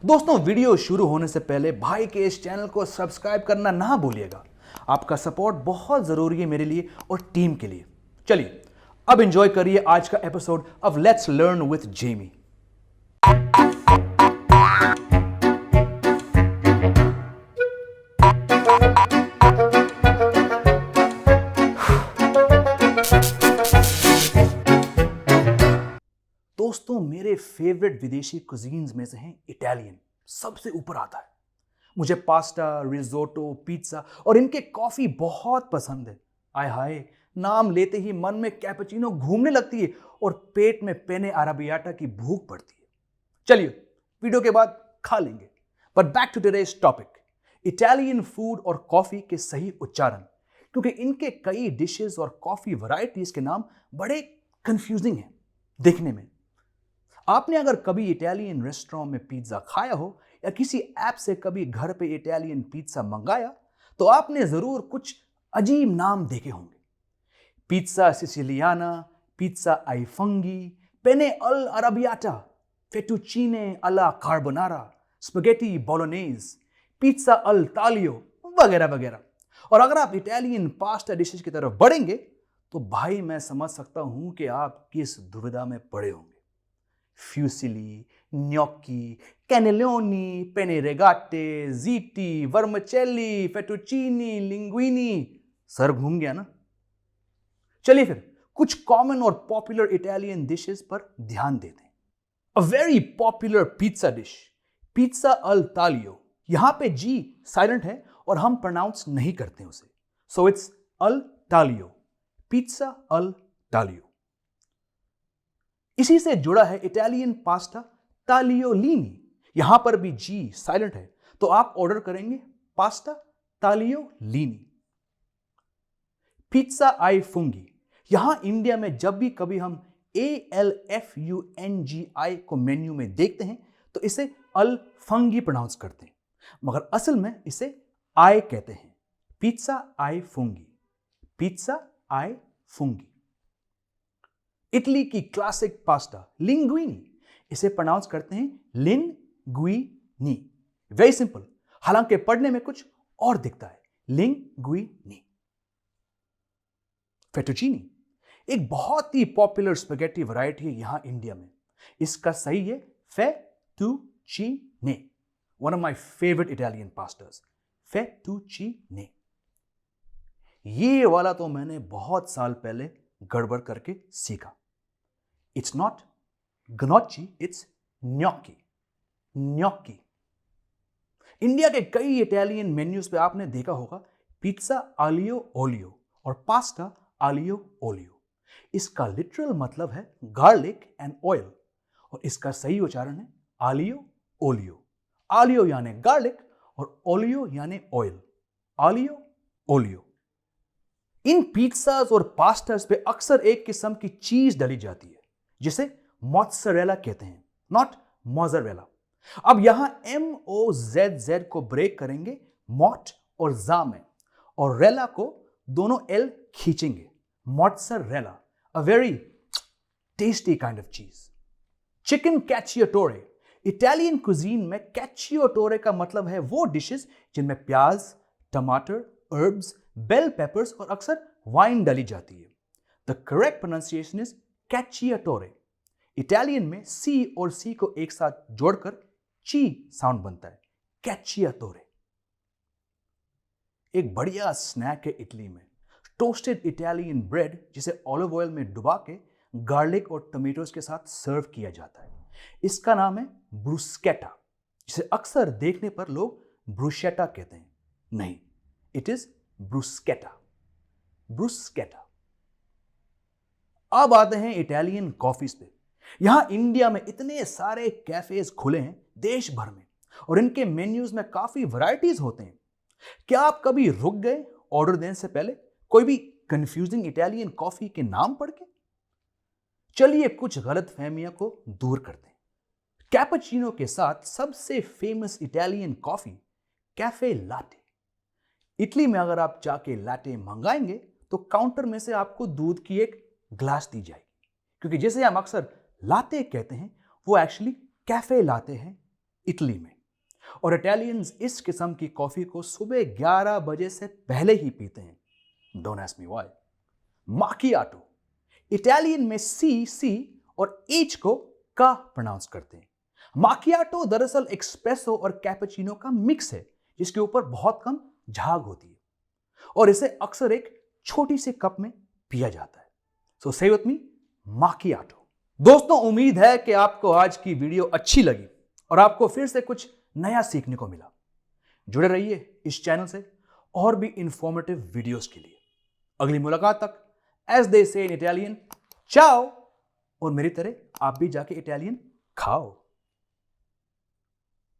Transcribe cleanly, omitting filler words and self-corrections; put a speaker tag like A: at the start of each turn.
A: दोस्तों, वीडियो शुरू होने से पहले भाई के इस चैनल को सब्सक्राइब करना ना भूलिएगा। आपका सपोर्ट बहुत जरूरी है मेरे लिए और टीम के लिए। चलिए अब एंजॉय करिए आज का episode of let's learn with Jamie. दोस्तों, मेरे फेवरेट विदेशी कुजीन्स में से हैं इटालियन। सबसे ऊपर आता है। मुझे पास्ता, रिजोटो, पिज्जा और इनके कॉफी बहुत पसंद है। आय हाय, नाम लेते ही मन में कैपुचिनो घूमने लगती है और पेट में पेने अराबियाटा की भूख पड़ती है। चलिए वीडियो के बाद खा लेंगे। But back to today's topic, Italian food और कॉफी के सही उच्चारण, क्योंकि इनके कई डिशेस और कॉफी वैरायटीज के नाम बड़े कंफ्यूजिंग हैं देखने में। आपने अगर कभी इटालियन रेस्टोरेंट में पिज्जा खाया हो या किसी ऐप से कभी घर पे इटालियन पिज्जा मंगाया तो आपने जरूर कुछ अजीब नाम देखे होंगे। पिज्जा सिसिलियाना, पिज्जा आई फंगी, पेने अल अराबियाटा, फेटुचीने अला कार्बोनारा, स्पगेटी बोलोनेज, पिज्जा अल तालियो वगैरह वगैरह। और अगर आप इटालियन पास्ता डिशेज की तरफ बढ़ेंगे तो भाई मैं समझ सकता हूं कि आप किस दुविधा में पड़े होंगे। Fusilli, gnocchi, cannelloni, penne regate, ziti, vermicelli, fettuccini, linguini। Sir घूम गया ना? चलिए फिर कुछ कॉमन और पॉपुलर इटालियन डिशेस पर ध्यान देते हैं। A very popular pizza dish, pizza al taglio. यहां पे जी साइलेंट है और हम प्रोनाउंस नहीं करते उसे, so it's all तालियो, pizza al तालियो। इसी से जुड़ा है इटालियन पास्ता तालियोलीनी। यहां पर भी जी साइलेंट है, तो आप ऑर्डर करेंगे पास्ता तालियोलीनी। पिज्जा आई फुंगी। यहां इंडिया में जब भी कभी हम ALFUNGI को मेन्यू में देखते हैं तो इसे अल फंगी प्रोनाउंस करते हैं, मगर असल में इसे आई कहते हैं। पिज्जा आई फुंगी, पिज्जा आई फुंगी। इटली की क्लासिक पास्ता लिंगुइनी, इसे प्रोनाउंस करते हैं लिंगुइनी। वेरी सिंपल, हालांकि पढ़ने में कुछ और दिखता है, लिंगुइनी। फेटुचीनी एक बहुत ही पॉपुलर स्पैगेटी वैरायटी है यहां इंडिया में। इसका सही है fettuccine, one of my favourite Italian pastas, fettuccine. ये वाला तो मैंने बहुत साल पहले गड़बड़ करके सीखा। It's not gnocchi, it's gnocchi, gnocchi। India के कई इटालियन मेन्यूज पे आपने देखा होगा पिज्जा आलियो ओलियो और पास्ता आलियो ओलियो। इसका लिटरल मतलब है गार्लिक एंड ऑयल और इसका सही उच्चारण है आलियो ओलियो। आलियो यानी गार्लिक और ओलियो यानी ऑयल, आलियो ओलियो। इन पिज्जास और पास्तास पे अक्सर एक किस्म की चीज डली जाती है जिसे मोत्सरेला कहते हैं, नॉट मोज़रेला। अब यहां MOZZ को ब्रेक करेंगे मॉट और जा में, और रेला को दोनों एल खींचेंगे, mozzarella. A very tasty kind of cheese. Chicken cacciatore. Italian cuisine में कैचियोटोरे का मतलब है वो डिशेस जिनमें प्याज, टमाटर, herbs, बेल पेपर्स और अक्सर वाइन डाली जाती है। The correct pronunciation is cacciatore. Italian में सी और सी को एक साथ जोड़कर ची साउंड बनता है, कैचियोटोरे। एक बढ़िया स्नैक है इटली में, टोस्टेड इटालियन ब्रेड जिसे ऑलिव ऑयल में डुबा के गार्लिक और टमेटोज के साथ सर्व किया जाता है। इसका नाम है ब्रुस्केटा, जिसे अक्सर देखने पर लोग ब्रुशेटा कहते हैं। नहीं, इट इज ब्रुस्केटा, ब्रुस्केटा। अब आते हैं इटालियन कॉफीज पे। यहां इंडिया में इतने सारे कैफेज खुले हैं देश भर में और इनके मेन्यूज में काफी वैरायटीज होते हैं। क्या आप कभी रुक गए ऑर्डर देने से पहले कोई भी कंफ्यूजिंग इटालियन कॉफी के नाम पढ़ के? चलिए कुछ गलत फहमियां को दूर करते हैं। कैपुचिनो के साथ सबसे famous Italian coffee cafe latte. Italy में अगर आप जाके लाटे मंगाएंगे तो काउंटर में से आपको दूध की एक ग्लास दी जाएगी, क्योंकि जिसे हम अक्सर लाते कहते हैं वो एक्चुअली कैफे लाते हैं इटली में। और इटालियंस इस किस्म की कॉफी को सुबह 11 बजे से पहले ही पीते हैं। Don't ask me why. Macchiato, Italian में सी और एच को का प्रोनाउंस करते हैं। माकियाटो दरअसल एक्सप्रेसो और कैपेचिनो का मिक्स है जिसके ऊपर बहुत कम झाग होती है और इसे अक्सर एक छोटी सी कप में पिया जाता है। सो से विथ मी, माकियाटो। दोस्तों, उम्मीद है कि आपको आज की वीडियो अच्छी लगी और आपको फिर से कुछ नया सीखने को मिला। जुड़े रहिए इस चैनल से और भी इंफॉर्मेटिव वीडियोस के लिए। अगली मुलाकात तक, एज दे से इन इटालियन, चाओ। और मेरी तरह आप भी जाके इटालियन खाओ।